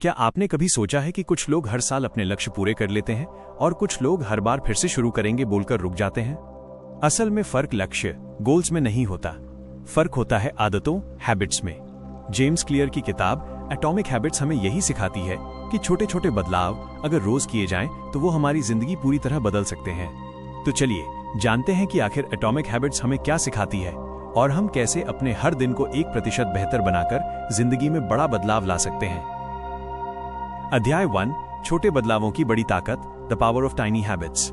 क्या आपने कभी सोचा है कि कुछ लोग हर साल अपने लक्ष्य पूरे कर लेते हैं और कुछ लोग हर बार फिर से शुरू करेंगे बोलकर रुक जाते हैं? असल में फर्क लक्ष्य गोल्स में नहीं होता, फर्क होता है आदतों हैबिट्स में। जेम्स क्लियर की किताब एटॉमिक हैबिट्स हमें यही सिखाती है कि छोटे छोटे बदलाव अगर रोज किए जाएं तो वो हमारी जिंदगी पूरी तरह बदल सकते हैं। तो चलिए जानते हैं कि आखिर एटॉमिक हैबिट्स हमें क्या सिखाती है और हम कैसे अपने हर दिन को 1% बेहतर बनाकर जिंदगी में बड़ा बदलाव ला सकते हैं। अध्याय 1, छोटे बदलावों की बड़ी ताकत, the power of tiny habits.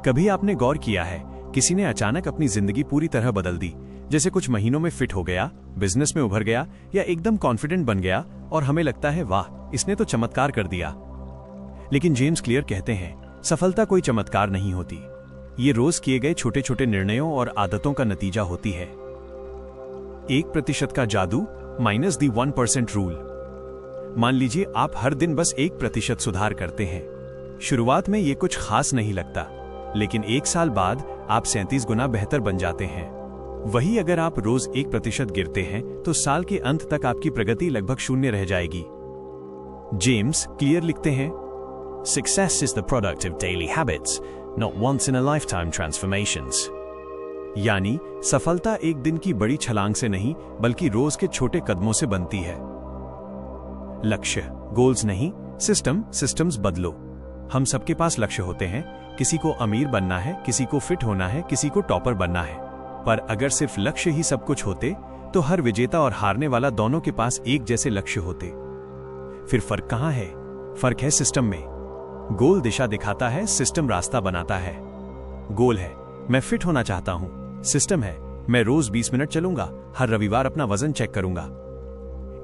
कभी आपने गौर किया है किसी ने अचानक अपनी जिंदगी पूरी तरह बदल दी, जैसे कुछ महीनों में फिट हो गया, बिजनेस में उभर गया या एकदम कॉन्फिडेंट बन गया और हमें लगता है वाह, इसने तो चमत्कार कर दिया। लेकिन जेम्स क्लियर कहते हैं सफलता कोई चमत्कार नहीं होती, ये रोज किए गए छोटे छोटे निर्णयों और आदतों का नतीजा होती है। 1% का जादू माइनस दी 1% रूल। मान लीजिए आप हर दिन बस 1% सुधार करते हैं। शुरुआत में ये कुछ खास नहीं लगता, लेकिन 1 साल बाद आप 37 गुना बेहतर बन जाते हैं। वही अगर आप रोज 1% गिरते हैं तो साल के अंत तक आपकी प्रगति लगभग 0 रह जाएगी। जेम्स क्लियर लिखते हैं, Success is the product of daily habits, not once in a lifetime transformations. यानी सफलता एक दिन की बड़ी छलांग से नहीं बल्कि रोज के छोटे कदमों से बनती है। लक्ष्य गोल्स नहीं, सिस्टम्स बदलो। हम सबके पास लक्ष्य होते हैं, किसी को अमीर बनना है, किसी को फिट होना है, किसी को टॉपर बनना है। पर अगर सिर्फ लक्ष्य ही सब कुछ होते तो हर विजेता और हारने वाला दोनों के पास एक जैसे लक्ष्य होते। फिर फर्क कहाँ है? फर्क है सिस्टम में। गोल दिशा दिखाता है, सिस्टम रास्ता बनाता है। गोल है मैं फिट होना चाहता हूं, सिस्टम है मैं रोज 20 मिनट चलूंगा, हर रविवार अपना वजन चेक करूंगा।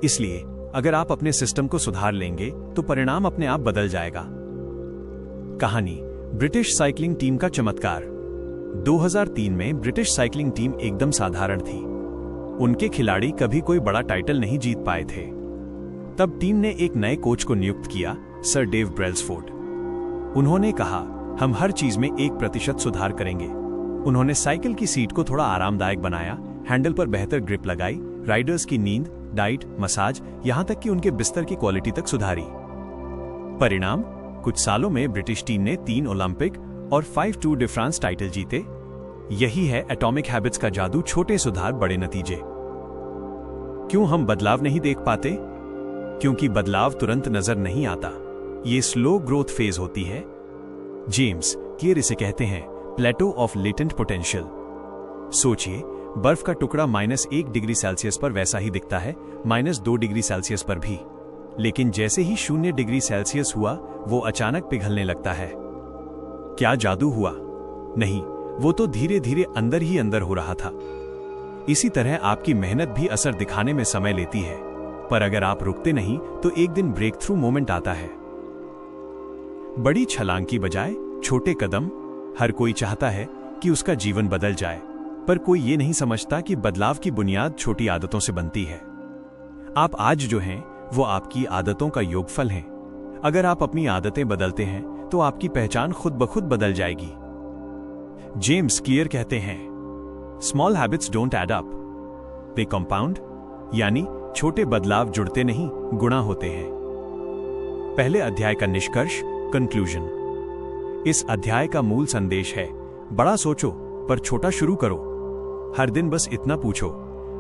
इसलिए अगर आप अपने सिस्टम को सुधार लेंगे तो परिणाम अपने आप बदल जाएगा। कहानी ब्रिटिश साइकिलिंग टीम का चमत्कार। 2003 में ब्रिटिश साइकिलिंग टीम एकदम साधारण थी। उनके खिलाड़ी कभी कोई बड़ा टाइटल नहीं जीत पाए थे। तब टीम ने एक नए कोच को नियुक्त किया, सर डेव ब्रेल्सफोर्ड। उन्होंने कहा हम हर चीज में 1% सुधार करेंगे। उन्होंने साइकिल की सीट को थोड़ा आरामदायक बनाया, हैंडल पर बेहतर ग्रिप लगाई, राइडर्स की नींद, डाइट, मसाज, यहां तक कि उनके बिस्तर की क्वालिटी तक सुधारी। परिणाम, कुछ सालों में ब्रिटिश टीम ने 3 ओलंपिक और 5 टूर de France टाइटल जीते। यही है एटॉमिक हैबिट्स का जादू, छोटे सुधार बड़े नतीजे। क्यों हम बदलाव नहीं देख पाते? क्योंकि बदलाव तुरंत नजर नहीं आता, ये स्लो ग्रोथ फेज होती है। जेम्स क्लियर इसे कहते हैं प्लेटो ऑफ लेटेंट पोटेंशियल। सोचिए, बर्फ का टुकड़ा -1 डिग्री सेल्सियस पर वैसा ही दिखता है, -2 डिग्री सेल्सियस पर भी। लेकिन जैसे ही 0 डिग्री सेल्सियस हुआ वो अचानक पिघलने लगता है। क्या जादू हुआ? नहीं, वो तो धीरे धीरे अंदर ही अंदर हो रहा था। इसी तरह आपकी मेहनत भी असर दिखाने में समय लेती है, पर अगर आप रुकते नहीं तो एक दिन ब्रेक थ्रू मोमेंट आता है। बड़ी छलांग की बजाय छोटे कदम। हर कोई चाहता है कि उसका जीवन बदल जाए, पर कोई ये नहीं समझता कि बदलाव की बुनियाद छोटी आदतों से बनती है। आप आज जो हैं वो आपकी आदतों का योगफल हैं। अगर आप अपनी आदतें बदलते हैं तो आपकी पहचान खुद ब खुद बदल जाएगी। जेम्स क्लियर कहते हैं small habits don't add up, they compound. यानी छोटे बदलाव जुड़ते नहीं, गुणा होते हैं। पहले अध्याय का निष्कर्ष, कंक्लूजन। इस अध्याय का मूल संदेश है बड़ा सोचो पर छोटा शुरू करो। हर दिन बस इतना पूछो,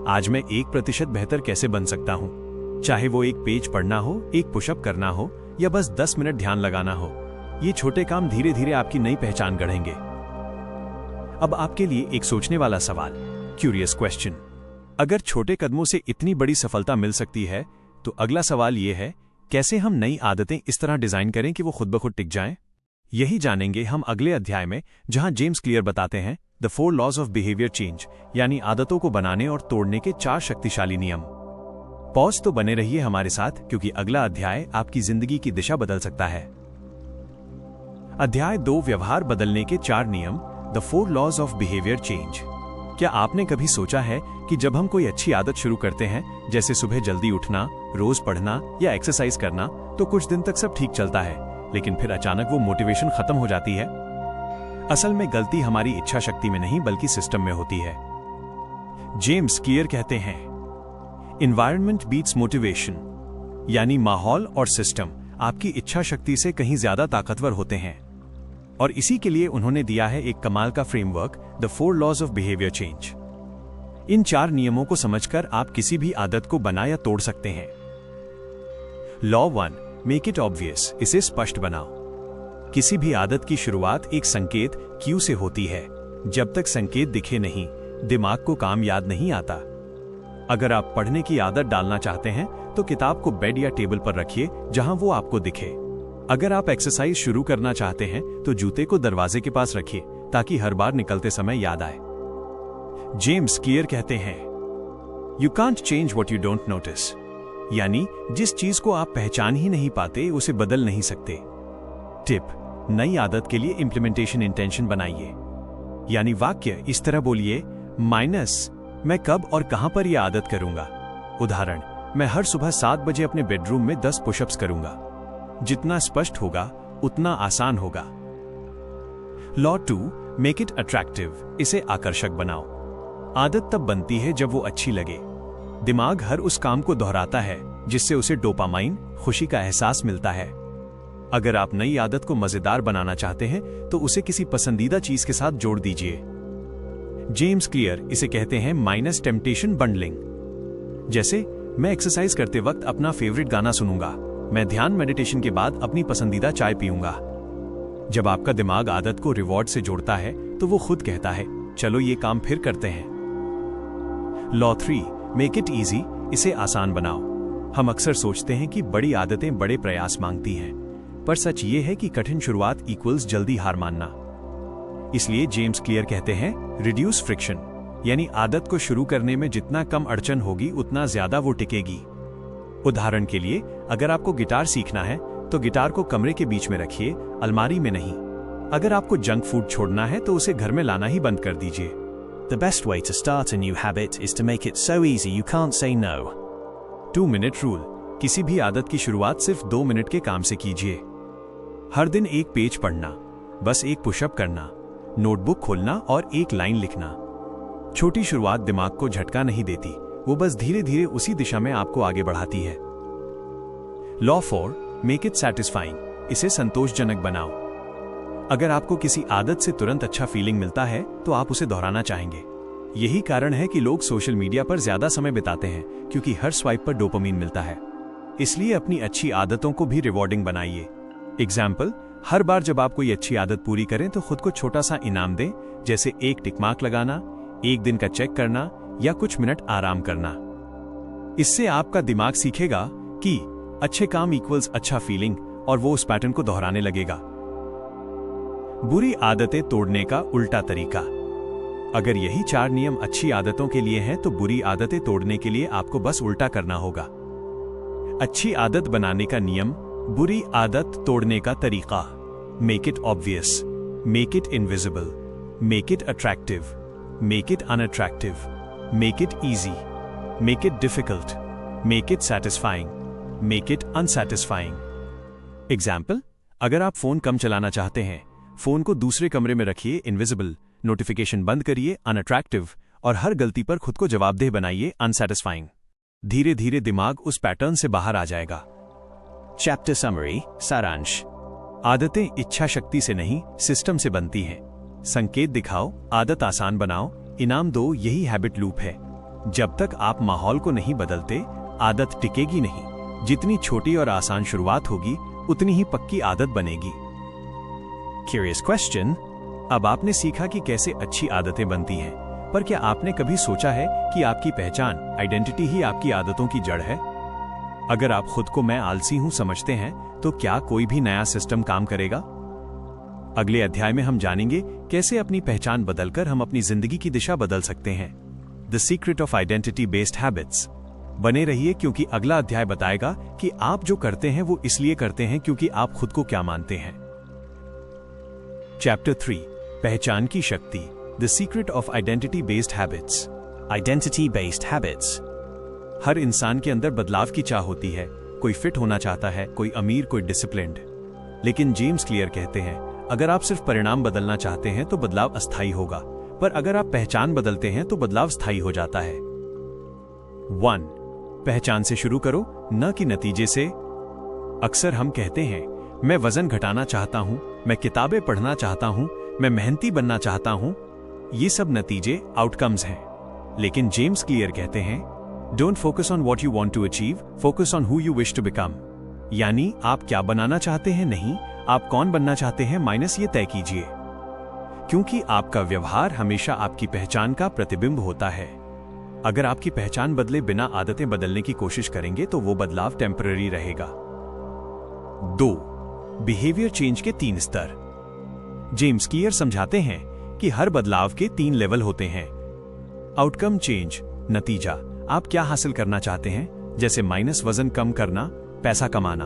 आज मैं 1% बेहतर कैसे बन सकता हूं? चाहे वो एक पेज पढ़ना हो, एक पुशअप करना हो या बस 10 मिनट ध्यान लगाना हो। ये छोटे काम धीरे धीरे आपकी नई पहचान गढ़ेंगे। अब आपके लिए एक सोचने वाला सवाल, क्यूरियस क्वेश्चन। अगर छोटे कदमों से इतनी बड़ी सफलता मिल सकती है तो अगला सवाल यह है, कैसे हम नई आदतें इस तरह डिजाइन करें कि वो खुद ब खुद टिक जाएं? यही जानेंगे हम अगले अध्याय में, जहां जेम्स क्लियर बताते हैं the 4 laws of behaviour change, यानी आदतों को बनाने और तोड़ने के 4 शक्तिशाली नियम। पॉज तो बने रहिए हमारे साथ, क्योंकि अगला अध्याय आपकी जिंदगी की दिशा बदल सकता है। अध्याय 2, व्यवहार बदलने के 4 नियम, the 4 laws of behaviour change. क्या आपने कभी सोचा है कि जब हम कोई अच्छी आदत शुरू करते हैं, जैसे सुबह जल्दी उठना, रोज पढ़ना या एक्सरसाइज करना, तो कुछ दिन तक सब ठीक चलता है, लेकिन फिर अचानक वो मोटिवेशन खत्म हो जाती है? असल में गलती हमारी इच्छा शक्ति में नहीं बल्कि सिस्टम में होती है। जेम्स क्लियर कहते हैं, एनवायरनमेंट बीट्स मोटिवेशन। यानी माहौल और सिस्टम आपकी इच्छा शक्ति से कहीं ज्यादा ताकतवर होते हैं। और इसी के लिए उन्होंने दिया है एक कमाल का framework, the 4 laws of behaviour change. इन 4 नियमों को समझकर आप किसी भी आदत को बना या तोड़ सकते हैं। लॉ 1, मेक इट ऑब्वियस, इसे स्पष्ट बनाओ। किसी भी आदत की शुरुआत एक संकेत क्यू से होती है। जब तक संकेत दिखे नहीं, दिमाग को काम याद नहीं आता। अगर आप पढ़ने की आदत डालना चाहते हैं तो किताब को बेड या टेबल पर रखिए जहां वो आपको दिखे। अगर आप एक्सरसाइज शुरू करना चाहते हैं तो जूते को दरवाजे के पास रखिए ताकि हर बार निकलते समय याद आए। जेम्स क्लियर कहते हैं, you can't change what you don't notice, यानी जिस चीज को आप पहचान ही नहीं पाते उसे बदल नहीं सकते। टिप, नई आदत के लिए इंप्लीमेंटेशन इंटेंशन बनाइए, यानी वाक्य इस तरह बोलिए, माइनस मैं कब और कहां पर यह आदत करूंगा। उदाहरण, मैं हर सुबह 7 बजे अपने बेडरूम में 10 पुशअप्स करूंगा। जितना स्पष्ट होगा उतना आसान होगा। लॉ 2, मेक इट अट्रैक्टिव, इसे आकर्षक बनाओ। आदत तब बनती है जब वो अच्छी लगे। दिमाग हर उस काम को दोहराता है जिससे उसे डोपामाइन, खुशी का एहसास मिलता है। अगर आप नई आदत को मजेदार बनाना चाहते हैं तो उसे किसी पसंदीदा चीज के साथ जोड़ दीजिए। जेम्स क्लियर इसे कहते हैं माइनस टेम्पटेशन बंडलिंग। जैसे, मैं एक्सरसाइज करते वक्त अपना फेवरेट गाना सुनूंगा, मैं ध्यान मेडिटेशन के बाद अपनी पसंदीदा चाय पीऊंगा। जब आपका दिमाग आदत को रिवॉर्ड से जोड़ता है तो वो खुद कहता है, चलो ये काम फिर करते हैं। लॉ 3, मेक इट इजी, इसे आसान बनाओ। हम अक्सर सोचते हैं कि बड़ी आदतें बड़े प्रयास मांगती हैं, पर सच ये है कि कठिन शुरुआत इक्वल्स जल्दी हार मानना। इसलिए जेम्स क्लियर कहते हैं, रिड्यूस फ्रिक्शन, यानी आदत को शुरू करने में जितना कम अड़चन होगी उतना ज्यादा वो टिकेगी। उदाहरण के लिए, अगर आपको गिटार सीखना है तो गिटार को कमरे के बीच में रखिए, अलमारी में नहीं। अगर आपको जंक फूड छोड़ना है तो उसे घर में लाना ही बंद कर दीजिए। The best way to start a new habit is to make it so easy you can't say no. 2 minute rule, किसी भी आदत की शुरुआत सिर्फ 2 मिनट के काम से कीजिए। हर दिन एक पेज पढ़ना, बस एक पुशअप करना, नोटबुक खोलना और एक लाइन लिखना। छोटी शुरुआत दिमाग को झटका नहीं देती, वो बस धीरे धीरे उसी दिशा में आपको आगे बढ़ाती है। लॉ 4, मेक इट सैटिस्फाइंग, इसे संतोषजनक बनाओ। अगर आपको किसी आदत से तुरंत अच्छा फीलिंग मिलता है तो आप उसे दोहराना चाहेंगे। यही कारण है कि लोग सोशल मीडिया पर ज्यादा समय बिताते हैं, क्योंकि हर स्वाइप पर डोपामिन मिलता है। इसलिए अपनी अच्छी आदतों को भी रिवॉर्डिंग बनाइए। एग्जाम्पल, हर बार जब आप कोई अच्छी आदत पूरी करें तो खुद को छोटा सा इनाम दें, जैसे एक टिक मार्क लगाना, एक दिन का चेक करना या कुछ मिनट आराम करना। इससे आपका दिमाग सीखेगा कि अच्छे काम इक्वल्स अच्छा फीलिंग, और वो उस पैटर्न को दोहराने लगेगा। बुरी आदतें तोड़ने का उल्टा तरीका। अगर यही 4 नियम अच्छी आदतों के लिए हैं तो बुरी आदतें तोड़ने के लिए आपको बस उल्टा करना होगा। अच्छी आदत बनाने का नियम, बुरी आदत तोड़ने का तरीका। Make it obvious, make it invisible, make it attractive, make it unattractive, make it easy, make it difficult, make it satisfying, make it unsatisfying. Example, अगर आप फोन कम चलाना चाहते हैं, फोन को दूसरे कमरे में रखिए, इनविजिबल, नोटिफिकेशन बंद करिए, अनअट्रैक्टिव, और हर गलती पर खुद को जवाबदेह बनाइए, अनसैटिस्फाइंग। धीरे धीरे दिमाग उस पैटर्न से बाहर आ जाएगा। Chapter Summary, सारांश। आदतें इच्छा शक्ति से नहीं, सिस्टम से बनती हैं। संकेत दिखाओ, आदत आसान बनाओ, इनाम दो, यही हैबिट लूप है। जब तक आप माहौल को नहीं बदलते, आदत टिकेगी नहीं। जितनी छोटी और आसान शुरुआत होगी, उतनी ही पक्की आदत बनेगी। Curious question, अब आपने सीखा कि कैसे अच्छी आदतें बनती हैं, पर क्या आपने कभी सोचा है कि आपकी पहचान, आइडेंटिटी ही आपकी आदतों की जड़ है? अगर आप खुद को मैं आलसी हूं समझते हैं, तो क्या कोई भी नया सिस्टम काम करेगा? अगले अध्याय में हम जानेंगे कैसे अपनी पहचान बदलकर हम अपनी जिंदगी की दिशा बदल सकते हैं। The secret of identity based habits. बने रहिए, क्योंकि अगला अध्याय बताएगा कि आप जो करते हैं वो इसलिए करते हैं क्योंकि आप खुद को क्या मानते हैं। चैप्टर 3, पहचान की शक्ति। The secret of identity based habits. Identity Based Habits। हर इंसान के अंदर बदलाव की चाह होती है। कोई फिट होना चाहता है, कोई अमीर, कोई डिसिप्लिन्ड। लेकिन जेम्स क्लियर कहते हैं, अगर आप सिर्फ परिणाम बदलना चाहते हैं तो बदलाव अस्थायी होगा, पर अगर आप पहचान बदलते हैं तो बदलाव स्थायी हो जाता है। 1. पहचान से शुरू करो, न कि नतीजे से। अक्सर हम कहते हैं, मैं वजन घटाना चाहता हूं, मैं किताबें पढ़ना चाहता हूं, मैं मेहनती बनना चाहता हूं। ये सब नतीजे, आउटकम्स हैं। लेकिन जेम्स क्लियर कहते हैं, don't focus on what you want to achieve, focus on who you wish to become. यानी आप क्या बनाना चाहते हैं नहीं, आप कौन बनना चाहते हैं माइनस ये तय कीजिए। क्योंकि आपका व्यवहार हमेशा आपकी पहचान का प्रतिबिंब होता है। अगर आपकी पहचान बदले बिना आदतें बदलने की कोशिश करेंगे तो वो बदलाव टेम्पररी रहेगा। 2. बिहेवियर चेंज के 3 स्तर। जेम्स क्लियर समझाते हैं कि हर बदलाव के 3 लेवल होते हैं। आउटकम चेंज, नतीजा, आप क्या हासिल करना चाहते हैं, जैसे माइनस वजन कम करना, पैसा कमाना।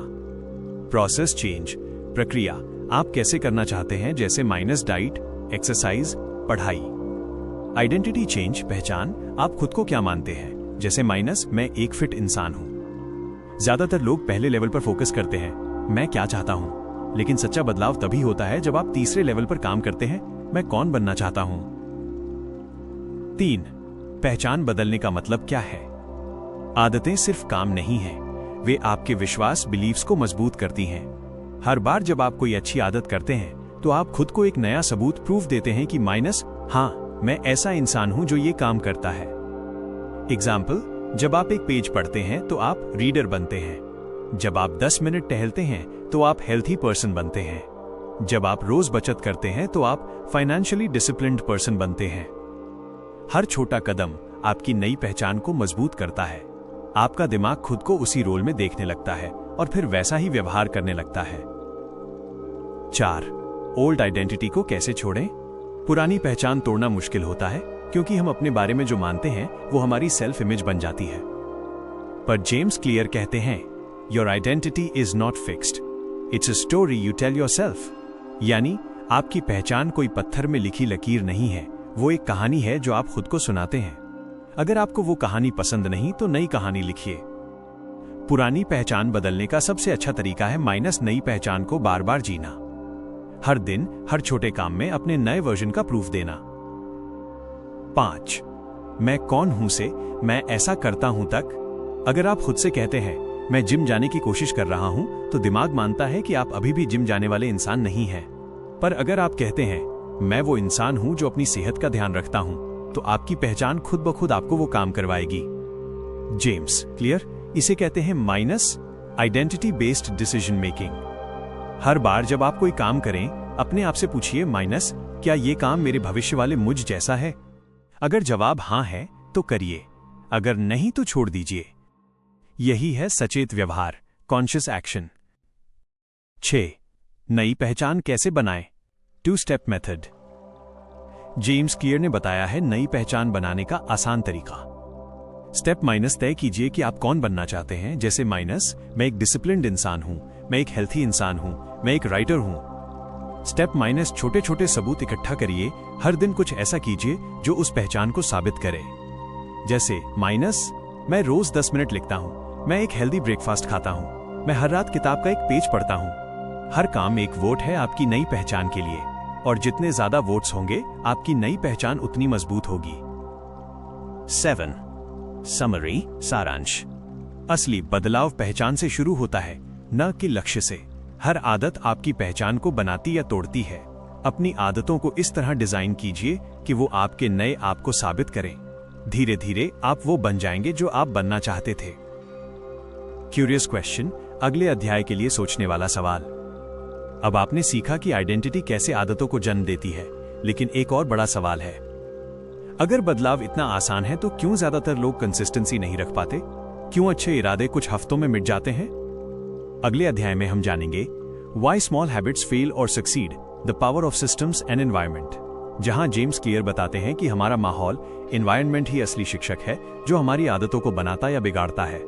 प्रोसेस चेंज, प्रक्रिया, आप कैसे करना चाहते हैं, जैसे माइनस डाइट, एक्सरसाइज, पढ़ाई। आइडेंटिटी चेंज, पहचान, आप खुद को क्या मानते हैं, जैसे माइनस मैं एक फिट इंसान हूं। ज्यादातर लोग पहले लेवल पर फोकस करते हैं, मैं क्या चाहता हूं, लेकिन सच्चा बदलाव तभी होता है जब आप तीसरे लेवल पर काम करते हैं, मैं कौन बनना चाहता हूं। 3. पहचान बदलने का मतलब क्या है। आदतें सिर्फ काम नहीं हैं, वे आपके विश्वास, बिलीव्स को मजबूत करती हैं। हर बार जब आप कोई अच्छी आदत करते हैं तो आप खुद को एक नया सबूत, प्रूफ देते हैं कि माइनस, हाँ, मैं ऐसा इंसान हूं जो ये काम करता है। एग्जाम्पल, जब आप एक पेज पढ़ते हैं तो आप रीडर बनते हैं। जब आप 10 मिनट टहलते हैं तो आप हेल्थी पर्सन बनते हैं। जब आप रोज बचत करते हैं तो आप फाइनेंशियली डिसिप्लिन्ड पर्सन बनते हैं। हर छोटा कदम आपकी नई पहचान को मजबूत करता है। आपका दिमाग खुद को उसी रोल में देखने लगता है और फिर वैसा ही व्यवहार करने लगता है। 4. ओल्ड आइडेंटिटी को कैसे छोड़ें। पुरानी पहचान तोड़ना मुश्किल होता है क्योंकि हम अपने बारे में जो मानते हैं वो हमारी सेल्फ इमेज बन जाती है। पर जेम्स क्लियर कहते हैं, your identity is not fixed, it's a story you tell yourself. यानी आपकी पहचान कोई पत्थर में लिखी लकीर नहीं है, वो एक कहानी है जो आप खुद को सुनाते हैं। अगर आपको वो कहानी पसंद नहीं तो नई कहानी लिखिए। पुरानी पहचान बदलने का सबसे अच्छा तरीका है माइनस नई पहचान को बार बार जीना। हर दिन, हर छोटे काम में अपने नए वर्जन का प्रूफ देना। 5. मैं कौन हूं से मैं ऐसा करता हूं तक। अगर आप खुद से कहते हैं, मैं जिम जाने की कोशिश कर रहा हूं, तो दिमाग मानता है कि आप अभी भी जिम जाने वाले इंसान नहीं हैं। पर अगर आप कहते हैं, मैं वो इंसान हूं जो अपनी सेहत का ध्यान रखता हूं, तो आपकी पहचान खुद ब खुद आपको वो काम करवाएगी। जेम्स क्लियर इसे कहते हैं minus identity based decision making. हर बार जब आप कोई काम करें, अपने आप से पूछिए, माइनस, क्या ये काम मेरे भविष्य वाले मुझ जैसा है। अगर जवाब हां है तो करिए, अगर नहीं तो छोड़ दीजिए। यही है सचेत व्यवहार, कॉन्शियस एक्शन। 6. नई पहचान कैसे बनाएं। 2 स्टेप मेथड। जेम्स क्लियर ने बताया है नई पहचान बनाने का आसान तरीका। स्टेप माइनस, तय कीजिए कि आप कौन बनना चाहते हैं, जैसे माइनस, मैं एक डिसिप्लिन्ड इंसान हूं, मैं एक हेल्थी इंसान हूं, मैं एक राइटर हूं। स्टेप माइनस, छोटे छोटे सबूत इकट्ठा करिए, हर दिन कुछ ऐसा कीजिए जो उस पहचान को साबित करे। जैसे माइनस, मैं रोज 10 मिनट लिखता हूं, मैं एक हेल्दी ब्रेकफास्ट खाता हूं, मैं हर रात किताब का एक पेज पढ़ता हूं। हर काम एक वोट है आपकी नई पहचान के लिए, और जितने ज्यादा वोट्स होंगे आपकी नई पहचान उतनी मजबूत होगी। 7. समरी, सारांश। असली बदलाव पहचान से शुरू होता है, न कि लक्ष्य से। हर आदत आपकी पहचान को बनाती या तोड़ती है। अपनी आदतों को इस तरह डिजाइन कीजिए कि वो आपके नए आप को साबित करें। धीरे धीरे आप वो बन जाएंगे जो आप बनना चाहते थे। क्यूरियस क्वेश्चन, अगले अध्याय के लिए सोचने वाला सवाल। अब आपने सीखा कि आइडेंटिटी कैसे आदतों को जन्म देती है, लेकिन एक और बड़ा सवाल है, अगर बदलाव इतना आसान है तो क्यों ज्यादातर लोग कंसिस्टेंसी नहीं रख पाते? क्यों अच्छे इरादे कुछ हफ्तों में मिट जाते हैं? अगले अध्याय में हम जानेंगे Why Small Habits Fail or Succeed, The Power of Systems and Environment, जहां जेम्स क्लियर बताते हैं कि हमारा माहौल, एनवायरनमेंट ही असली शिक्षक है जो हमारी आदतों को बनाता या बिगाड़ता है।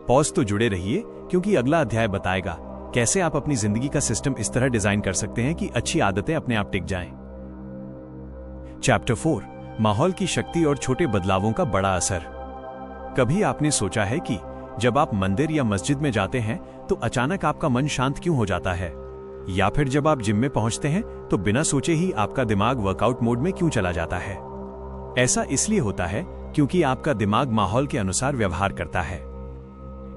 पॉज तो जुड़े रहिए, क्योंकि अगला अध्याय बताएगा कैसे आप अपनी जिंदगी का सिस्टम इस तरह डिजाइन कर सकते हैं कि अच्छी आदतें अपने आप टिक जाएं। चैप्टर 4, माहौल की शक्ति और छोटे बदलावों का बड़ा असर। कभी आपने सोचा है कि जब आप मंदिर या मस्जिद में जाते हैं तो अचानक आपका मन शांत क्यों हो जाता है? या फिर जब आप जिम में पहुंचते हैं तो बिना सोचे ही आपका दिमाग वर्कआउट मोड में क्यों चला जाता है? ऐसा इसलिए होता है क्योंकि आपका दिमाग माहौल के अनुसार व्यवहार करता है।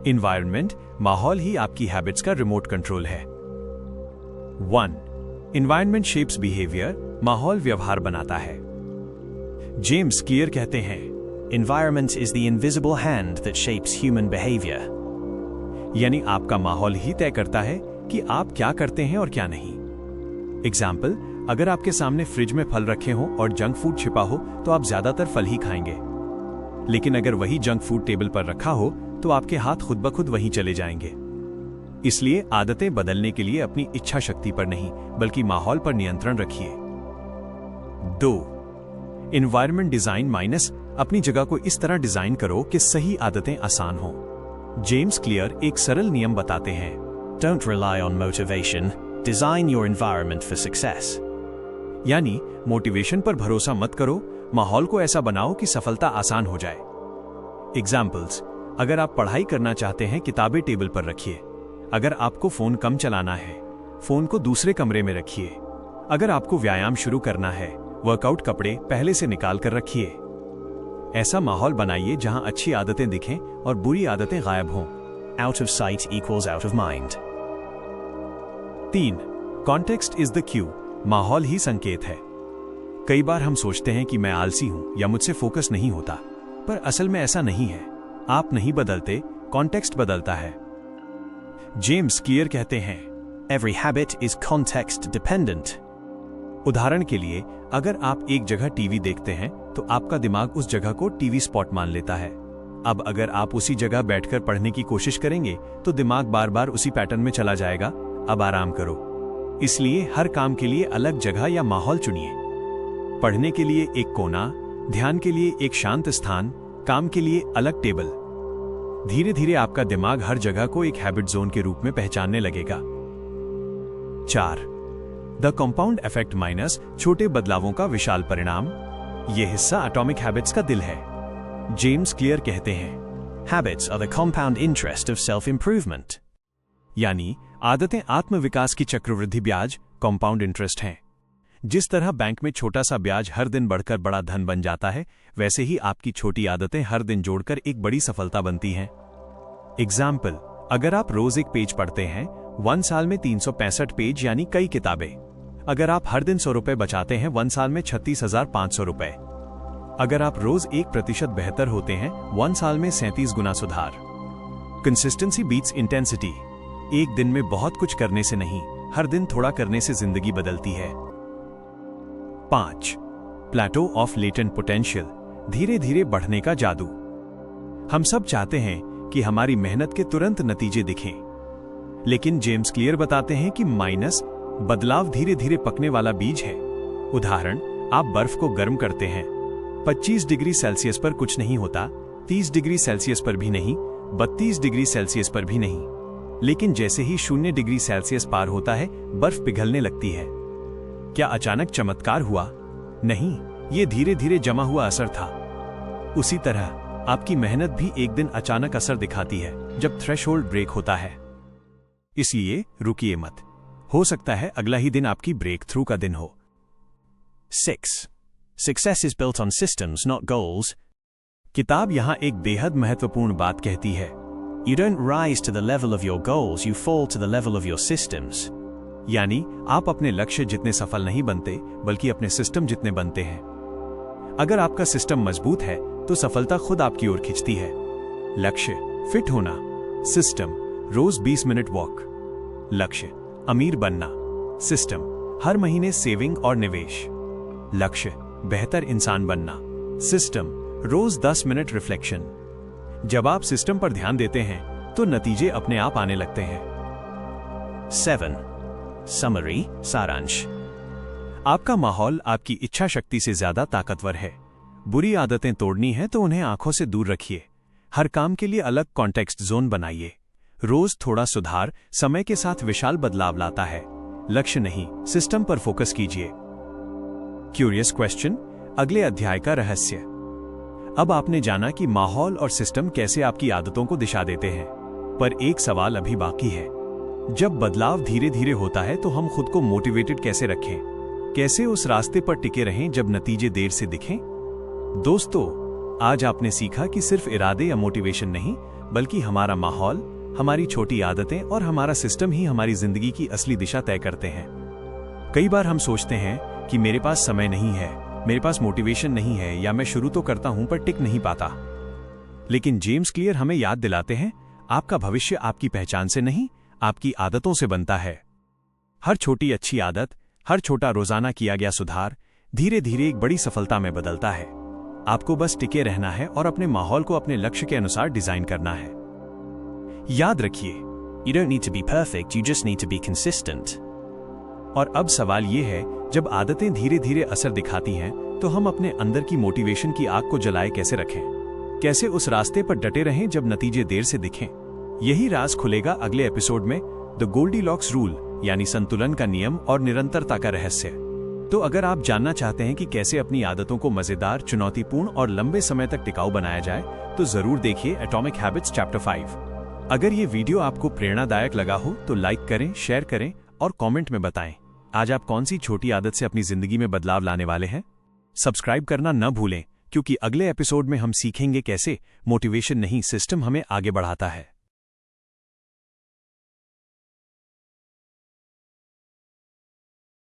इन्वायरमेंट, माहौल ही आपकी हैबिट्स का रिमोट कंट्रोल है। 1. इन्वायरमेंट शेप्स बिहेवियर, माहौल व्यवहार बनाता है। जेम्स क्लियर कहते हैं, Environment is the invisible hand that shapes human behavior. यानी आपका माहौल ही तय करता है कि आप क्या करते हैं और क्या नहीं। एग्जाम्पल, अगर आपके सामने फ्रिज में फल रखे हों और जंक फूड छिपा हो तो आप ज्यादातर फल ही खाएंगे, लेकिन अगर वही जंक फूड टेबल पर रखा हो तो आपके हाथ खुद ब खुद वहीं चले जाएंगे। इसलिए आदतें बदलने के लिए अपनी इच्छा शक्ति पर नहीं बल्कि माहौल पर नियंत्रण रखिए। 2. इन्वायरमेंट डिजाइन माइनस, अपनी जगह को इस तरह डिजाइन करो कि सही आदतें आसान हो। जेम्स क्लियर एक सरल नियम बताते हैं, Don't rely on motivation. Design your environment for success. यानी मोटिवेशन पर भरोसा मत करो, माहौल को ऐसा बनाओ कि सफलता आसान हो जाए। एग्जाम्पल्स, अगर आप पढ़ाई करना चाहते हैं किताबें टेबल पर रखिए। अगर आपको फोन कम चलाना है, फोन को दूसरे कमरे में रखिए। अगर आपको व्यायाम शुरू करना है, वर्कआउट कपड़े पहले से निकाल कर रखिए। ऐसा माहौल बनाइए जहां अच्छी आदतें दिखें और बुरी आदतें गायब हों। Out of sight equals out of mind. 3. Context is the Q, माहौल ही संकेत है। कई बार हम सोचते हैं कि मैं आलसी हूं या मुझसे फोकस नहीं होता, पर असल में ऐसा नहीं है। आप नहीं बदलते, कॉन्टेक्स्ट बदलता है। जेम्स क्लियर कहते हैं, Every habit is context dependent. उदाहरण के लिए, अगर आप एक जगह टीवी देखते हैं तो आपका दिमाग उस जगह को टीवी स्पॉट मान लेता है। अब अगर आप उसी जगह बैठकर पढ़ने की कोशिश करेंगे तो दिमाग बार बार उसी पैटर्न में चला जाएगा। अब आराम करो। इसलिए हर काम के लिए अलग जगह या माहौल चुनिए। पढ़ने के लिए एक कोना, ध्यान के लिए एक शांत स्थान, काम के लिए अलग टेबल। धीरे धीरे आपका दिमाग हर जगह को एक हैबिट जोन के रूप में पहचानने लगेगा। 4. द कंपाउंड इफेक्ट माइनस, छोटे बदलावों का विशाल परिणाम। यह हिस्सा एटॉमिक हैबिट्स का दिल है। जेम्स क्लियर कहते हैं, Habits are the compound interest of self-improvement. यानी आदतें आत्मविकास की चक्रवृद्धि ब्याज, कंपाउंड इंटरेस्ट हैं। जिस तरह बैंक में छोटा सा ब्याज हर दिन बढ़कर बड़ा धन बन जाता है, वैसे ही आपकी छोटी आदतें हर दिन जोड़कर एक बड़ी सफलता बनती हैं। एग्जाम्पल, अगर आप रोज एक पेज पढ़ते हैं, 1 साल में 365 पेज यानी कई किताबें। अगर आप हर दिन 100 रुपए बचाते हैं, 1 साल में 36,500 रुपए। अगर आप रोज 1% बेहतर होते हैं, 1 साल में 37 गुना सुधार। Consistency beats intensity. एक दिन में बहुत कुछ करने से नहीं, हर दिन थोड़ा करने से जिंदगी बदलती है। 5. प्लेटो ऑफ लेटेंट पोटेंशियल, धीरे धीरे बढ़ने का जादू। हम सब चाहते हैं कि हमारी मेहनत के तुरंत नतीजे दिखें, लेकिन जेम्स क्लियर बताते हैं कि माइनस, बदलाव धीरे धीरे पकने वाला बीज है। उदाहरण, आप बर्फ को गर्म करते हैं, 25 डिग्री सेल्सियस पर कुछ नहीं होता, 30 डिग्री सेल्सियस पर भी नहीं, 32 डिग्री सेल्सियस पर भी नहीं, लेकिन जैसे ही 0 डिग्री सेल्सियस पार होता है, बर्फ पिघलने लगती है। क्या अचानक चमत्कार हुआ? नहीं, ये धीरे धीरे जमा हुआ असर था। उसी तरह आपकी मेहनत भी एक दिन अचानक असर दिखाती है जब थ्रेशोल्ड ब्रेक होता है। इसलिए रुकिए मत, हो सकता है अगला ही दिन आपकी ब्रेक थ्रू का दिन हो। 6. Success is built on systems, not goals. किताब यहां एक बेहद महत्वपूर्ण बात कहती है, You don't rise to the level of your goals, you fall to the level of your systems. यानी आप अपने लक्ष्य जितने सफल नहीं बनते बल्कि अपने सिस्टम जितने बनते हैं। अगर आपका सिस्टम मजबूत है तो सफलता खुद आपकी ओर खिंचती है। लक्ष्य, फिट होना। सिस्टम, रोज 20 मिनट वॉक। लक्ष्य, अमीर बनना। सिस्टम, हर महीने सेविंग और निवेश। लक्ष्य, बेहतर इंसान बनना। सिस्टम, रोज 10 मिनट रिफ्लेक्शन। जब आप सिस्टम पर ध्यान देते हैं तो नतीजे अपने आप आने लगते हैं। 7. Summary, सारांश। आपका माहौल आपकी इच्छा शक्ति से ज्यादा ताकतवर है। बुरी आदतें तोड़नी है तो उन्हें आंखों से दूर रखिए। हर काम के लिए अलग कॉन्टेक्स्ट जोन बनाइए। रोज थोड़ा सुधार समय के साथ विशाल बदलाव लाता है। लक्ष्य नहीं, सिस्टम पर फोकस कीजिए। क्यूरियस क्वेश्चन, अगले अध्याय का रहस्य। अब आपने जाना कि माहौल और सिस्टम कैसे आपकी आदतों को दिशा देते हैं, पर एक सवाल अभी बाकी है। जब बदलाव धीरे धीरे होता है तो हम खुद को मोटिवेटेड कैसे रखें? कैसे उस रास्ते पर टिके रहें जब नतीजे देर से दिखें? दोस्तों, आज आपने सीखा कि सिर्फ इरादे या मोटिवेशन नहीं, बल्कि हमारा माहौल, हमारी छोटी आदतें और हमारा सिस्टम ही हमारी जिंदगी की असली दिशा तय करते हैं। कई बार हम सोचते हैं कि मेरे पास समय नहीं है, मेरे पास मोटिवेशन नहीं है, या मैं शुरू तो करता हूं पर टिक नहीं पाता। लेकिन जेम्स क्लियर हमें याद दिलाते हैं, आपका भविष्य आपकी पहचान से नहीं, आपकी आदतों से बनता है। हर छोटी अच्छी आदत, हर छोटा रोजाना किया गया सुधार धीरे धीरे एक बड़ी सफलता में बदलता है। आपको बस टिके रहना है और अपने माहौल को अपने लक्ष्य के अनुसार डिजाइन करना है। याद रखिए, You don't need to be perfect, you just need to be consistent. और अब सवाल ये है, जब आदतें धीरे धीरे असर दिखाती हैं तो हम अपने अंदर की मोटिवेशन की आग को जलाए कैसे रखें? कैसे उस रास्ते पर डटे रहें जब नतीजे देर से दिखें? यही राज खुलेगा अगले एपिसोड में, द गोल्डीलॉक्स रूल, यानी संतुलन का नियम और निरंतरता का रहस्य। तो अगर आप जानना चाहते हैं कि कैसे अपनी आदतों को मजेदार, चुनौतीपूर्ण और लंबे समय तक टिकाऊ बनाया जाए, तो जरूर देखिए एटॉमिक हैबिट्स चैप्टर 5। अगर ये वीडियो आपको प्रेरणादायक लगा हो तो लाइक करें, शेयर करें और कमेंट में बताएं आज आप कौन सी छोटी आदत से अपनी जिंदगी में बदलाव लाने वाले हैं। सब्सक्राइब करना न भूलें, क्योंकि अगले एपिसोड में हम सीखेंगे कैसे मोटिवेशन नहीं, सिस्टम हमें आगे बढ़ाता है।